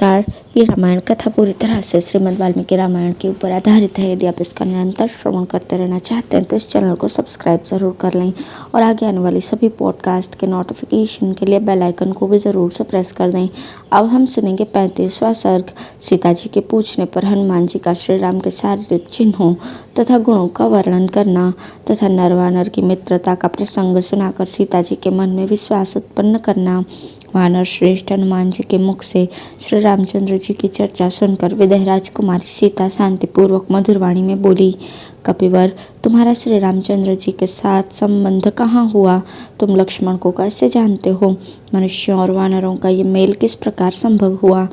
नमस्कार। ये रामायण कथा पूरी तरह से श्रीमद् वाल्मीकि रामायण के ऊपर आधारित है। यदि आप इसका निरंतर श्रवण करते रहना चाहते हैं तो इस चैनल को सब्सक्राइब ज़रूर कर लें और आगे आने वाली सभी पॉडकास्ट के नोटिफिकेशन के लिए बेल आइकन को भी ज़रूर से प्रेस कर दें। अब हम सुनेंगे 35वां सर्ग। सीता जी के पूछने पर हनुमान जी का श्री राम के शारीरिक चिन्हों तथा गुणों का वर्णन करना तथा नर वानर की मित्रता का प्रसंग सुनाकर सीता जी के मन में विश्वास उत्पन्न करना। वानर श्रेष्ठ हनुमान जी के मुख से श्री रामचंद्र जी की चर्चा सुनकर विदेह राजकुमारी सीता शांतिपूर्वक मधुर वाणी में बोली, कपिवर, तुम्हारा श्री रामचंद्र जी के साथ संबंध कहाँ हुआ? तुम लक्ष्मण को कैसे जानते हो? मनुष्यों और वानरों का ये मेल किस प्रकार संभव हुआ?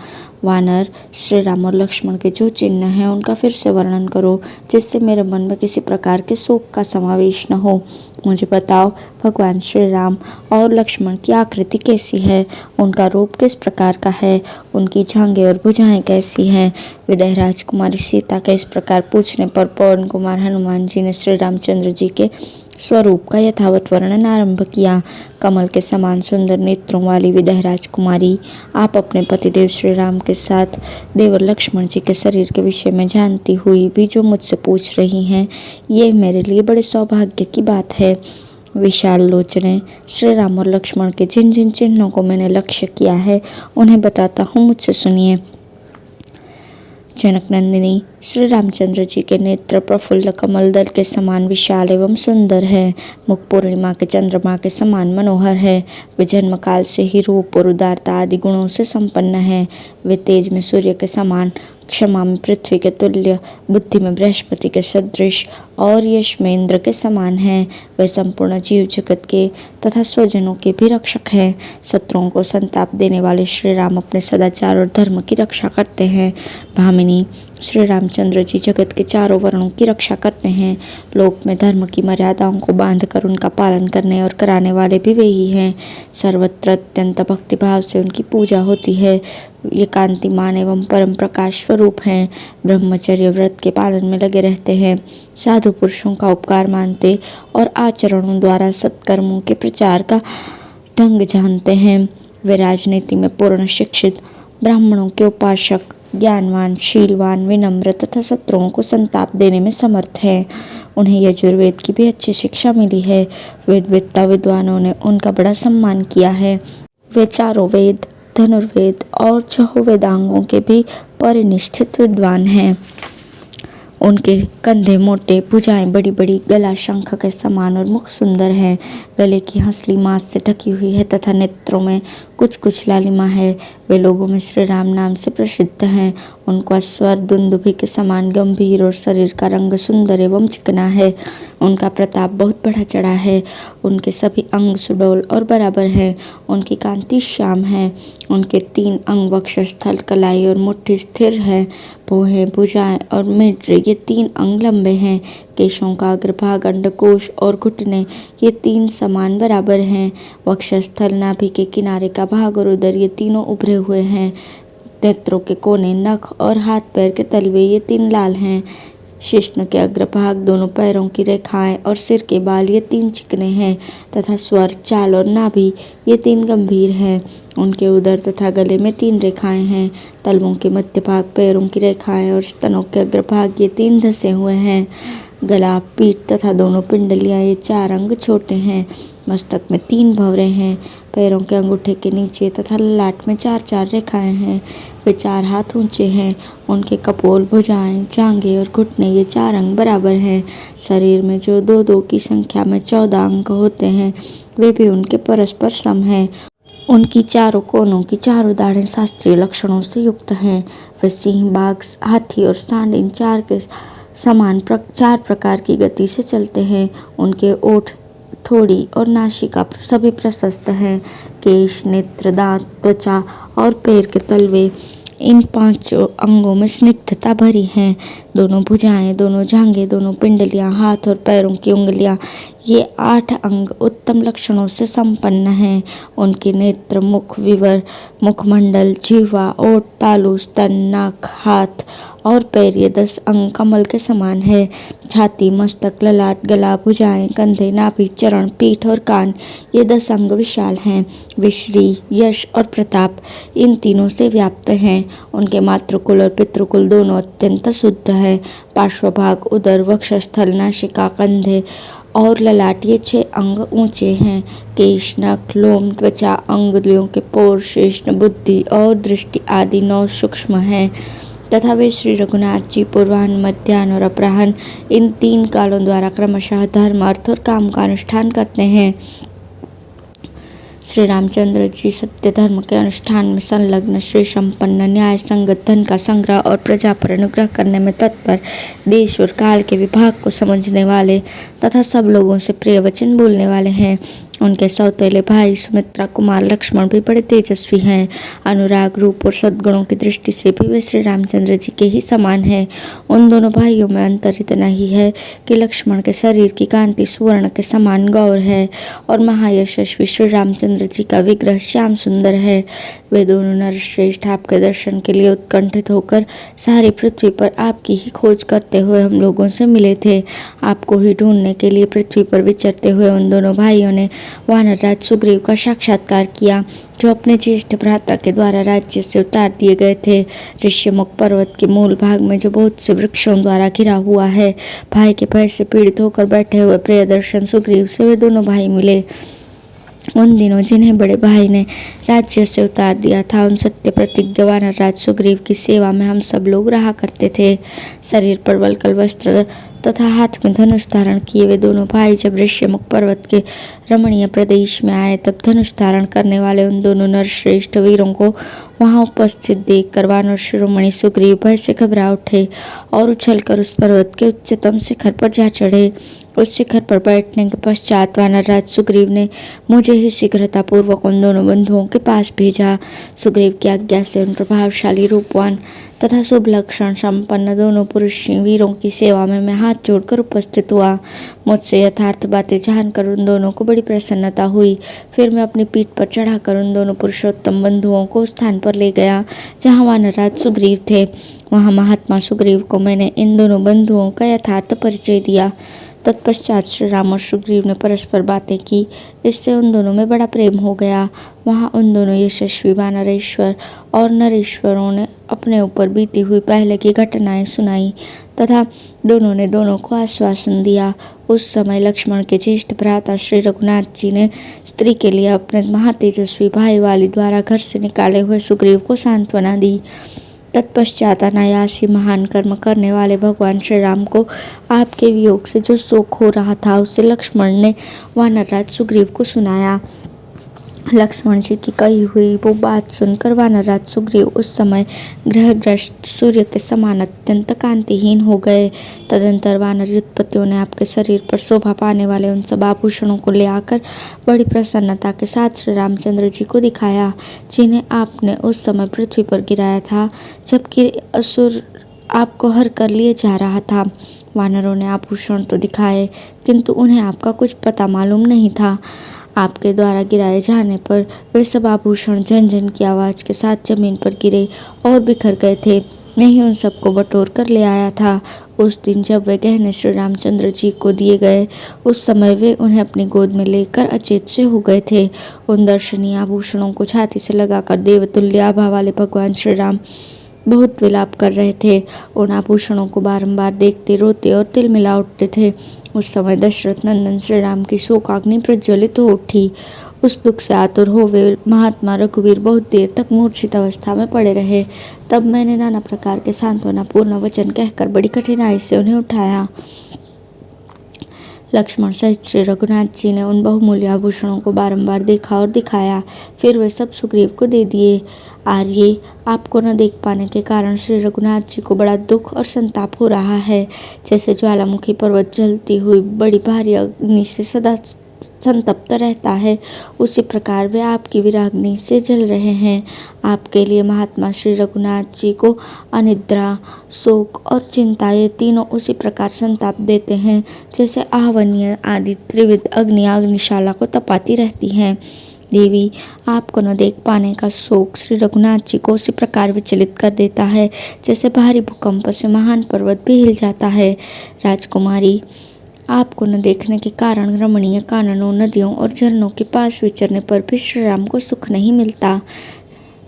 वानर, श्री राम और लक्ष्मण के जो चिन्ह हैं उनका फिर से वर्णन करो, जिससे मेरे मन में किसी प्रकार के शोक का समावेश न हो। मुझे बताओ, भगवान श्री राम और लक्ष्मण की आकृति कैसी है? उनका रूप किस प्रकार का है? उनकी जांघें और भुजाएं कैसी हैं? विदेह राजकुमारी सीता के इस प्रकार पूछने पर पवन कुमार हनुमान जी ने श्री रामचंद्र जी के स्वरूप का यथावत वर्णन आरंभ किया। कमल के समान सुंदर नेत्रों वाली विदेह राजकुमारी, आप अपने पतिदेव श्री राम के साथ देवर लक्ष्मण जी के शरीर के विषय में जानती हुई भी जो मुझसे पूछ रही हैं, ये मेरे लिए बड़े सौभाग्य की बात है। विशाल लोचने, श्री राम और लक्ष्मण के जिन जिन चिन्हों को मैंने लक्ष्य किया है उन्हें बताता हूँ, मुझसे सुनिए। जनक नंदिनी, श्री रामचंद्र जी के नेत्र प्रफुल्ल कमल दल के समान विशाल एवं सुंदर है। मुख पूर्णिमा के चंद्रमा के समान मनोहर है। वे जन्म काल से ही रूप और उदारता आदि गुणों से संपन्न है। वे तेज में सूर्य के समान, क्षमा में पृथ्वी के तुल्य, बुद्धि में बृहस्पति के सदृश और यश में इंद्र के समान हैं। वे संपूर्ण जीव जगत के तथा स्वजनों के भी रक्षक हैं। शत्रुओं को संताप देने वाले श्री राम अपने सदाचार और धर्म की रक्षा करते हैं। भामिनी, श्री रामचंद्र जी जगत के चारों वर्णों की रक्षा करते हैं। लोक में धर्म की मर्यादाओं को बांधकर उनका पालन करने और कराने वाले भी वे ही हैं। सर्वत्र अत्यंत भक्तिभाव से उनकी पूजा होती है। ये कांतिमान एवं परम प्रकाश स्वरूप हैं। ब्रह्मचर्य व्रत के पालन में लगे रहते हैं। साधु पुरुषों का उपकार मानते और आचरणों द्वारा सत्कर्मों के प्रचार का ढंग जानते हैं। वे राजनीति में पूर्ण शिक्षित, ब्राह्मणों के उपासक, ज्ञानवान, शीलवान, विनम्र तथा शत्रुओं को संताप देने में समर्थ हैं। उन्हें यजुर्वेद की भी अच्छी शिक्षा मिली है। वेदवेत्ता विद्वानों ने उनका बड़ा सम्मान किया है। वे चारों वेद, धनुर्वेद और छहों वेदांगों के भी परिनिष्ठित विद्वान हैं। उनके कंधे मोटे, भुजाएं बड़ी बड़ी, गला शंख के समान और मुख सुंदर है। गले की हंसली मांस से ढकी हुई है तथा नेत्रों में कुछ कुछ लालिमा है। वे लोगों में श्री राम नाम से प्रसिद्ध हैं। उनका स्वर दुंदुभि के समान गंभीर और शरीर का रंग सुंदर एवं चिकना है। उनका प्रताप बहुत बढ़ा चढ़ा है। उनके सभी अंग सुडौल और बराबर हैं। उनकी कांति श्याम है। उनके 3 अंग वक्षस्थल, कलाई और मुट्ठी स्थिर हैं। भौहें, भुजाएं और मेढ्रे, ये 3 अंग लंबे हैं। केशों का अग्रभाग, अंडकोश और घुटने, ये 3 समान बराबर हैं। वक्षस्थल, नाभि के किनारे का भाग और उदर, ये तीनों उभरे हुए हैं। नेत्रों के कोने, नख और हाथ पैर के तलवे, ये 3 लाल हैं। शिश्न के अग्रभाग, दोनों पैरों की रेखाएं और सिर के बाल, ये 3 चिकने हैं तथा स्वर, चाल और नाभि, ये 3 गंभीर हैं। उनके उदर तथा गले में 3 रेखाएं हैं। तलवों के मध्य भाग, पैरों की रेखाएं और स्तनों के अग्रभाग, ये 3 धंसे हुए हैं। गला, पीठ तथा दोनों पिंडलियां, ये 4 अंग छोटे हैं। मस्तक में 3 भंवरे हैं। पैरों के अंगूठे के नीचे तथा ललाट में 4-4 रेखाएं हैं। वे 4 हाथ ऊंचे हैं। उनके कपोल, भुजाएं, जांघें और घुटने, ये 4 अंग बराबर हैं। शरीर में जो 2-2 की संख्या में 14 अंग होते हैं, वे भी उनके परस्पर सम हैं। उनकी चारों कोनों की चारों दाढ़ें शास्त्रीय लक्षणों से युक्त हैं। वे सिंह, बाघ, हाथी और सांड, इन 4 के समान 4 प्रकार की गति से चलते हैं। उनके ओठ, ठोड़ी और नासिका सभी प्रशस्त हैं। केश, नेत्र, दांत, त्वचा और पैर के तलवे, इन 5 अंगों में स्निग्धता भरी हैं। दोनों भुजाएं, दोनों जांघें, दोनों पिंडलियां, हाथ और पैरों की उंगलियां, ये 8 अंग उत्तम लक्षणों से संपन्न हैं। उनके नेत्र, मुख, विवर, मुखमंडल, जिह्वा, ओठ, तालु, स्तन, नाक, हाथ और पैर, ये 10 अंग कमल के समान है। छाती, मस्तक, ललाट, गला, भुजाएं, कंधे, नाभि, चरण, पीठ और कान, ये 10 अंग विशाल हैं। वे श्री, यश और प्रताप इन तीनों से व्याप्त हैं। उनके मातृकुल और पितृकुल दोनों अत्यंत शुद्ध हैं। पार्श्वभाग, उदर, वक्षस्थल, नासिका, कंधे और ललाट, ये 6 अंग ऊंचे हैं। केश, नख, लोम, त्वचा, अंगुलियों के पोर, शेषन, बुद्धि और दृष्टि आदि 9 सूक्ष्म हैं तथा वे श्री रघुनाथ जी पूर्वाह्न, मध्याह्न और अपराह्न इन 3 कालों द्वारा क्रमशः धर्म, अर्थ और काम का अनुष्ठान करते हैं। श्री रामचंद्र जी सत्य धर्म के अनुष्ठान में संलग्न, श्री संपन्न, न्याय संगत, धन का संग्रह और प्रजा पर अनुग्रह करने में तत्पर, देश और काल के विभाग को समझने वाले तथा सब लोगों से प्रिय वचन बोलने वाले हैं। उनके सौतेले भाई सुमित्रा कुमार लक्ष्मण भी बड़े तेजस्वी हैं। अनुराग, रूप और सद्गुणों की दृष्टि से भी वे श्री रामचंद्र जी के ही समान हैं। उन दोनों भाइयों में अंतर इतना ही है कि लक्ष्मण के शरीर की कांति सुवर्ण के समान गौर है और महायशस्वी श्री रामचंद्र जी का विग्रह श्याम सुंदर है। वे दोनों नरश्रेष्ठ आपके दर्शन के लिए उत्कंठित होकर सारी पृथ्वी पर आपकी ही खोज करते हुए हम लोगों से मिले थे। आपको ही ढूंढने के लिए पृथ्वी पर विचरते हुए उन दोनों भाइयों ने वानर राज सुग्रीव का साक्षात्कार किया, जो अपने ज्येष्ठ भ्राता के द्वारा राज्य से उतार दिए गए थे। ऋष्यमुख पर्वत के मूल भाग में जो बहुत से वृक्षों द्वारा घिरा हुआ है, भाई के भय से पीड़ित होकर बैठे हुए प्रियदर्शन सुग्रीव से वे दोनों भाई मिले। उन दिनों जिन्हें बड़े भाई ने राज्य से उतार दिया था, उन सत्य प्रतिज्ञ वानर राज सुग्रीव की सेवा में हम सब लोग रहा करते थे। शरीर पर वल्कल वस्त्र तथा हाथ में धनुष धारण किए वे दोनों भाई जब ऋष्यमुख पर्वत के रमणीय प्रदेश में आए, तब धनुष धारण करने वाले उन दोनों नरश्रेष्ठ वीरों को वहां उपस्थित देखकर वानर शिरोमणि सुग्रीव भय से घबरा उठे और उछलकर उस पर्वत के उच्चतम शिखर पर जा चढ़े। उस शिखर पर बैठने के पश्चात वानर राज सुग्रीव ने मुझे ही शीघ्रता पूर्वक उन दोनों बंधुओं के पास भेजा। सुग्रीव की आज्ञा से उन प्रभावशाली, रूपवान तथा शुभ लक्षण संपन्न दोनों पुरुष वीरों की सेवा में मैं हाथ जोड़कर उपस्थित हुआ। मुझसे यथार्थ बातें जानकर उन दोनों को बड़ी प्रसन्नता हुई। फिर मैं अपनी पीठ पर चढ़ाकर उन दोनों पुरुषोत्तम बंधुओं को स्थान पर ले गया जहाँ वानरराज सुग्रीव थे। वहाँ महात्मा सुग्रीव को मैंने इन दोनों बंधुओं का यथार्थ परिचय दिया। तत्पश्चात श्री राम और सुग्रीव ने परस्पर बातें की, इससे उन दोनों में बड़ा प्रेम हो गया। वहाँ उन दोनों यशस्वी वानरेश्वर और नरेश्वरों ने अपने ऊपर बीती हुई पहले की घटनाएं सुनाई तथा दोनों ने दोनों को आश्वासन दिया। उस समय लक्ष्मण के ज्येष्ठ भ्राता श्री रघुनाथ जी ने स्त्री के लिए अपने महातेजस्वी भाई वाली द्वारा घर से निकाले हुए सुग्रीव को सांत्वना दी। तत्पश्चात अनायास ही महान कर्म करने वाले भगवान श्री राम को आपके वियोग से जो शोक हो रहा था, उसे लक्ष्मण ने वानरराज सुग्रीव को सुनाया। लक्ष्मण जी की कही हुई वो बात सुनकर वानरराज सुग्रीव उस समय ग्रहग्रस्त सूर्य के समान अत्यंत कांतिहीन हो गए। तदंतर वानर युद्धपतियों ने आपके शरीर पर शोभा पाने वाले उन सब आभूषणों को ले आकर बड़ी प्रसन्नता के साथ श्री रामचंद्र जी को दिखाया, जिन्हें आपने उस समय पृथ्वी पर गिराया था, जबकि असुर आपको हर कर लिए जा रहा था। वानरों ने आभूषण तो दिखाए, किंतु उन्हें आपका कुछ पता मालूम नहीं था। आपके द्वारा गिराए जाने पर वे सब आभूषण झनझन की आवाज़ के साथ जमीन पर गिरे और बिखर गए थे। मैं ही उन सबको बटोर कर ले आया था। उस दिन जब वे गहने श्री रामचंद्र जी को दिए गए, उस समय वे उन्हें अपनी गोद में लेकर अचेत से हो गए थे। उन दर्शनीय आभूषणों को छाती से लगाकर देवतुल्य आभा वाले भगवान श्री राम बहुत विलाप कर रहे थे। उन आभूषणों को बारंबार देखते, रोते और तिलमिला उठते थे। उस समय दशरथ नंदन श्री राम की शोकाग्नि प्रज्वलित हो उठी। उस दुख से आतुर हो वे महात्मा रघुवीर बहुत देर तक मूर्छित अवस्था में पड़े रहे। तब मैंने नाना प्रकार के सांत्वनापूर्ण वचन कहकर बड़ी कठिनाई से उन्हें उठाया। लक्ष्मण सहित श्री रघुनाथ जी ने उन बहुमूल्य आभूषणों को बारंबार देखा और दिखाया। फिर वे सब सुग्रीव को दे दिए। आर्य, आपको न देख पाने के कारण श्री रघुनाथ जी को बड़ा दुख और संताप हो रहा है। जैसे ज्वालामुखी पर्वत जलती हुई बड़ी भारी अग्नि से सदा संतप्त रहता है, उसी प्रकार वे आपकी विरागनी से जल रहे हैं। आपके लिए महात्मा श्री रघुनाथ जी को अनिद्रा, शोक और चिंता ये तीनों उसी प्रकार संताप देते हैं जैसे आहवनीय आदि त्रिविध अग्नियाँ अग्निशाला को तपाती रहती हैं। देवी, आपको न देख पाने का शोक श्री रघुनाथ जी को उसी प्रकार विचलित कर देता है जैसे भारी भूकंप से महान पर्वत भी हिल जाता है। राजकुमारी, आपको न देखने के कारण रमणीय काननों, नदियों और झरनों के पास विचरने पर भी श्री राम को सुख नहीं मिलता।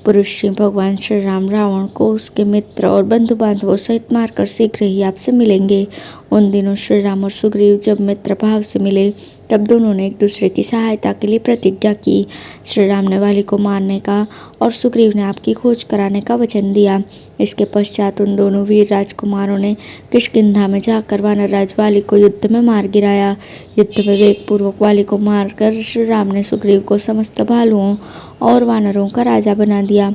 पुरुष भगवान श्री राम रावण को उसके मित्र और बंधु बांधवों सहित मारकर शीघ्र ही आपसे मिलेंगे। उन दिनों श्री राम और सुग्रीव जब मित्र भाव से मिले तब दोनों ने एक दूसरे की सहायता के लिए प्रतिज्ञा की। श्री राम ने वाली को मारने का और सुग्रीव ने आपकी खोज कराने का वचन दिया। इसके पश्चात उन दोनों वीर राजकुमारों ने किष्किंधा में जाकर वानरराज वाली को युद्ध में मार गिराया। युद्ध में वेगपूर्वक वाली को मारकर श्री राम ने सुग्रीव को समस्त भालुओं और वानरों का राजा बना दिया।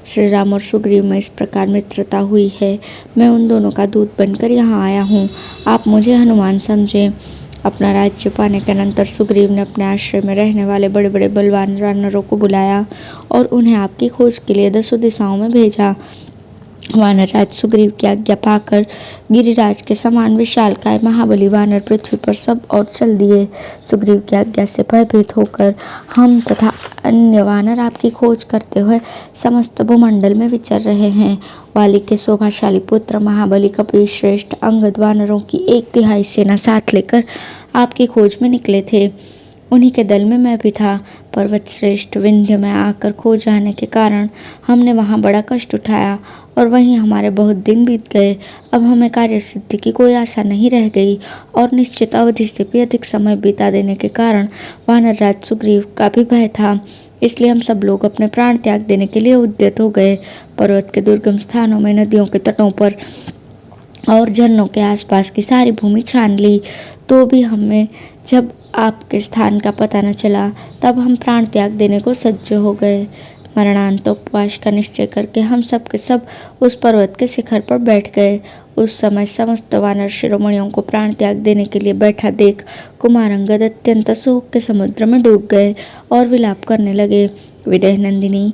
श्री राम और सुग्रीव में इस प्रकार मित्रता हुई है। मैं उन दोनों का दूत बनकर यहाँ आया हूँ, आप मुझे हनुमान समझें। अपना राज्य पाने के अनंतर सुग्रीव ने अपने आश्रय में रहने वाले बड़े बड़े बलवान वानरों को बुलाया और उन्हें आपकी खोज के लिए 10 दिशाओं में भेजा। वानरराज सुग्रीव की आज्ञा पाकर गिरिराज के समान विशालकाय महाबली वानर पृथ्वी पर सब और चल दिए। सुग्रीव की आज्ञा से भयभीत होकर हम तथा अन्य वानर आपकी खोज करते हुए समस्त भूमंडल में विचर रहे हैं। वाली के शोभाशाली पुत्र महाबली कपिल श्रेष्ठ अंगद वानरों की 1/3 सेना साथ लेकर आपकी खोज में निकले थे। उन्हीं के दल में मैं भी था। पर्वत श्रेष्ठ विंध्य में आकर खो जाने के कारण हमने वहाँ बड़ा कष्ट उठाया और वहीं हमारे बहुत दिन बीत गए। अब हमें कार्य सिद्धि की कोई आशा नहीं रह गई और निश्चित अवधि से भी अधिक समय बिता देने के कारण वानरराज सुग्रीव का भी भय था। इसलिए हम सब लोग अपने प्राण त्याग देने के लिए उद्यत हो गए। पर्वत के दुर्गम स्थानों में, नदियों के तटों पर और झरनों के आसपास की सारी भूमि छान ली, तो भी हमें जब आपके स्थान का पता न चला तब हम प्राण त्याग देने को सज्ज हो गए। मरणांतोपवास का निश्चय करके हम सब के सब उस पर्वत के शिखर पर बैठ गए। उस समय समस्त वानर शिरोमणियों को प्राण त्याग देने के लिए बैठा देख कुमार अंगद अत्यंत शोक के समुद्र में डूब गए और विलाप करने लगे। विदेह नंदिनी,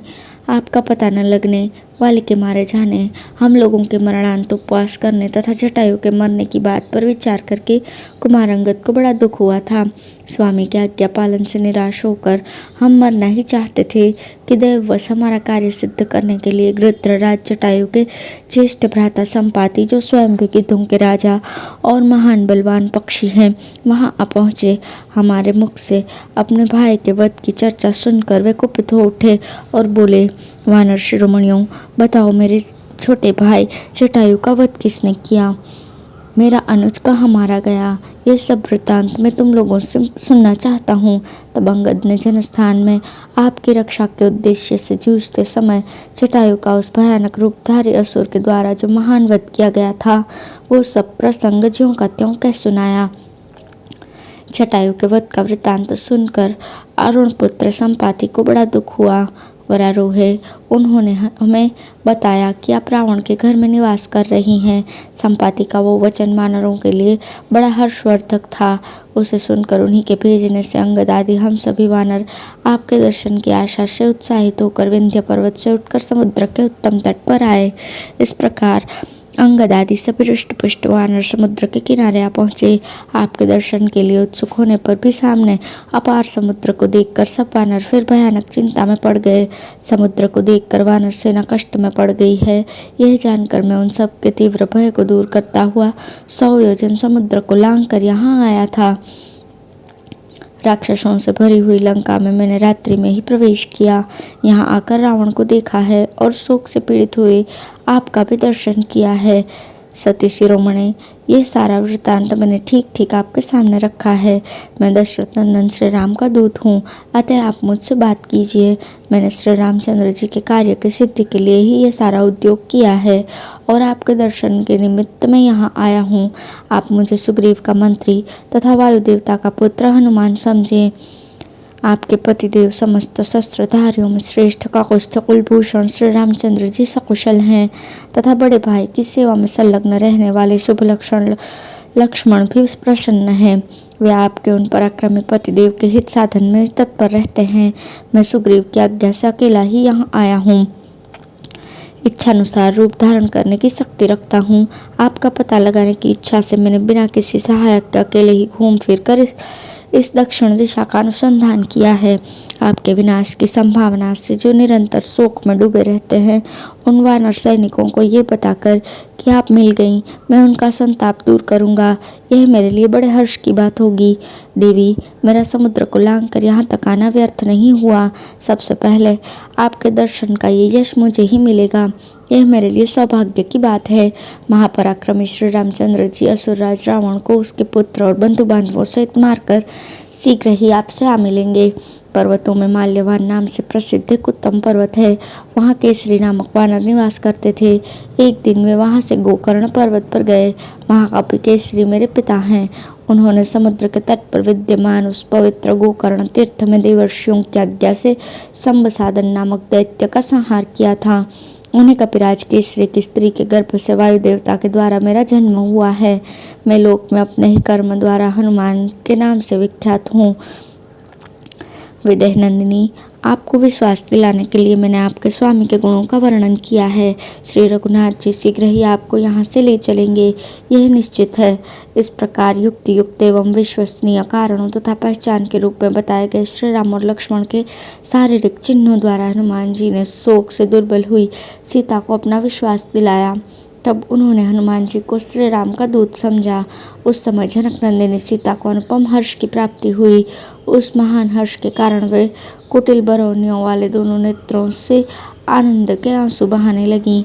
आपका पता न लगने, वाली के मारे जाने, हम लोगों के मरणांत उपवास करने तथा जटायु के मरने की बात पर विचार करके कुमार अंगद को बड़ा दुख हुआ था। स्वामी के आज्ञा पालन से निराश होकर हम मरना ही चाहते थे कि दैववश हमारा कार्य सिद्ध करने के लिए गृध्रराज जटायु के ज्येष्ठ भ्राता संपाति, जो स्वयं भी गिद्धों के राजा और महान बलवान पक्षी हैं, वहाँ आ पहुँचे। हमारे मुख से अपने भाई के वध की चर्चा सुनकर वे कुपित हो उठे और बोले, वानर शिरोमणियों, बताओ मेरे छोटे भाई जटायु का वध किसने किया? मेरा अनुज कहाँ मारा गया? ये सब वृत्तांत मैं तुम लोगों से सुनना चाहता हूँ। तब अंगद ने जनस्थान में आपकी रक्षा के उद्देश्य से जूझते समय जटायु का उस भयानक रूपधारी असुर के द्वारा जो महान वध किया गया था, वो सब प्रसंग ज्यों का त्यों कह सुनाया। जटायु के वध का वृत्तांत सुनकर अरुण पुत्र संपाति को बड़ा दुख हुआ। वरारोहे, उन्होंने हमें बताया कि आप रावण के घर में निवास कर रही हैं। संपाति का वो वचन वानरों के लिए बड़ा हर्षवर्धक था। उसे सुनकर उन्हीं के भेजने से अंगद आदि हम सभी वानर आपके दर्शन की आशा से उत्साहित होकर विंध्य पर्वत से उठकर समुद्र के उत्तम तट पर आए। इस प्रकार अंगद आदि सभी हृष्ट-पुष्ट वानर समुद्र के किनारे आ पहुँचे। आपके दर्शन के लिए उत्सुक होने पर भी सामने अपार समुद्र को देखकर सब वानर फिर भयानक चिंता में पड़ गए। समुद्र को देखकर वानर सेना कष्ट में पड़ गई है, यह जानकर मैं उन सब के तीव्र भय को दूर करता हुआ 100 योजन समुद्र को लांघ कर यहाँ आया था। राक्षसों से भरी हुई लंका में मैंने रात्रि में ही प्रवेश किया। यहाँ आकर रावण को देखा है और शोक से पीड़ित हुए आपका भी दर्शन किया है। सती शिरोमणि, ये सारा वृत्तांत मैंने ठीक ठीक आपके सामने रखा है। मैं दशरथ नंदन श्री राम का दूत हूँ, अतः आप मुझसे बात कीजिए। मैंने श्री रामचंद्र जी के कार्य की सिद्धि के लिए ही ये सारा उद्योग किया है और आपके दर्शन के निमित्त मैं यहाँ आया हूँ। आप मुझे सुग्रीव का मंत्री तथा वायु देवता का पुत्र हनुमान समझें। आपके पतिदेव समस्त शस्त्रधारियों में श्रेष्ठ काकुस्थ कुलभूषण श्री रामचंद्र जी सकुशल हैं तथा बड़े भाई की सेवा में संलग्न रहने वाले शुभ लक्षण लक्ष्मण भी प्रसन्न है। वे आपके उन पराक्रमी पतिदेव के हित साधन में तत्पर रहते हैं। मैं सुग्रीव की आज्ञा से अकेला ही यहाँ आया हूँ। इच्छानुसार रूप धारण करने की शक्ति रखता हूँ। आपका पता लगाने की इच्छा से मैंने बिना किसी सहायक के अकेले ही घूम फिर कर इस दक्षिण दिशा का अनुसंधान किया है। आपके विनाश की संभावना से जो निरंतर शोक में डूबे रहते हैं, उन वानर सैनिकों को ये बताकर कि आप मिल गईं, मैं उनका संताप दूर करूंगा। यह मेरे लिए बड़े हर्ष की बात होगी। देवी, मेरा समुद्र को लांघ कर यहाँ तक आना व्यर्थ नहीं हुआ। सबसे पहले आपके दर्शन का ये यश मुझे ही मिलेगा। यह मेरे लिए सौभाग्य की बात है। महापराक्रमी श्री रामचंद्र जी असुरराज रावण को उसके पुत्र और बंधु बांधवों सहित मारकर शीघ्र ही आपसे आ मिलेंगे। पर्वतों में माल्यवान नाम से प्रसिद्ध एक उत्तम पर्वत है। वहाँ केसरी नामक वानर निवास करते थे। एक दिन वे वहाँ से गोकर्ण पर्वत पर गए। महाकपि केसरी मेरे पिता हैं। उन्होंने समुद्र के तट पर विद्यमान उस पवित्र गोकर्ण तीर्थ में देवर्षियों की आज्ञा से संबसादन नामक दैत्य का संहार किया था। उन्हें कपिराज केसरी की स्त्री के गर्भ से वायु देवता के द्वारा मेरा जन्म हुआ है। मैं लोक में अपने ही कर्म द्वारा हनुमान के नाम से विख्यात हूँ। विदेह नंदिनी, आपको विश्वास दिलाने के लिए मैंने आपके स्वामी के गुणों का वर्णन किया है। श्री रघुनाथ जी शीघ्र ही आपको यहाँ से ले चलेंगे, यह निश्चित है। इस प्रकार युक्ति युक्त एवं विश्वसनीय कारणों तथा पहचान के रूप में बताए गए श्री राम और लक्ष्मण के शारीरिक चिन्हों द्वारा हनुमान जी ने शोक से दुर्बल हुई सीता को अपना विश्वास दिलाया। तब उन्होंने हनुमान जी को श्री राम का दूत समझा। उस समय जनक नंदिनी सीता को अनुपम हर्ष की प्राप्ति हुई। उस महान हर्ष के कारण वे कुटिल बरौनियों वाले दोनों नेत्रों से आनंद के आंसू बहाने लगीं।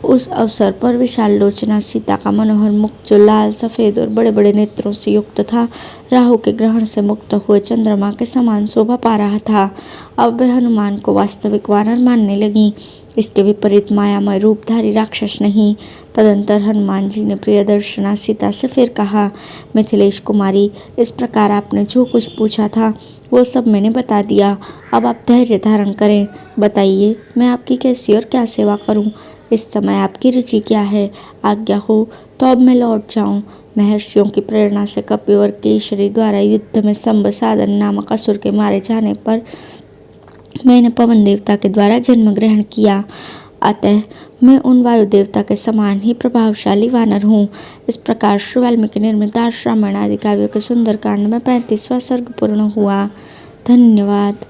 उस अवसर पर विशाल लोचना सीता का मनोहर मुख, जो लाल सफेद और बड़े बड़े नेत्रों से युक्त था, राहु के ग्रहण से मुक्त हुए चंद्रमा के समान शोभा पा रहा था। अब वे हनुमान को वास्तविक वानर मानने लगी, इसके विपरीत मायामय रूपधारी राक्षस नहीं। तदंतर हनुमान जी ने प्रियदर्शना सीता से फिर कहा, मिथिलेश कुमारी, इस प्रकार आपने जो कुछ पूछा था वो सब मैंने बता दिया। अब आप धैर्य धारण करें। बताइए, मैं आपकी कैसी और क्या सेवा करूं? इस समय आपकी रुचि क्या है? आज्ञा हो तो अब मैं लौट जाऊं। महर्षियों की प्रेरणा से कपि और केसरी द्वारा युद्ध में संबसादन नामक असुर के मारे जाने पर मैंने पवन देवता के द्वारा जन्म ग्रहण किया। अतः मैं उन वायु देवता के समान ही प्रभावशाली वानर हूँ। इस प्रकार श्री वाल्मीकि निर्मित आर्ष रामायण आदि काव्यों के सुंदरकांड में 35वां सर्ग पूर्ण हुआ। धन्यवाद।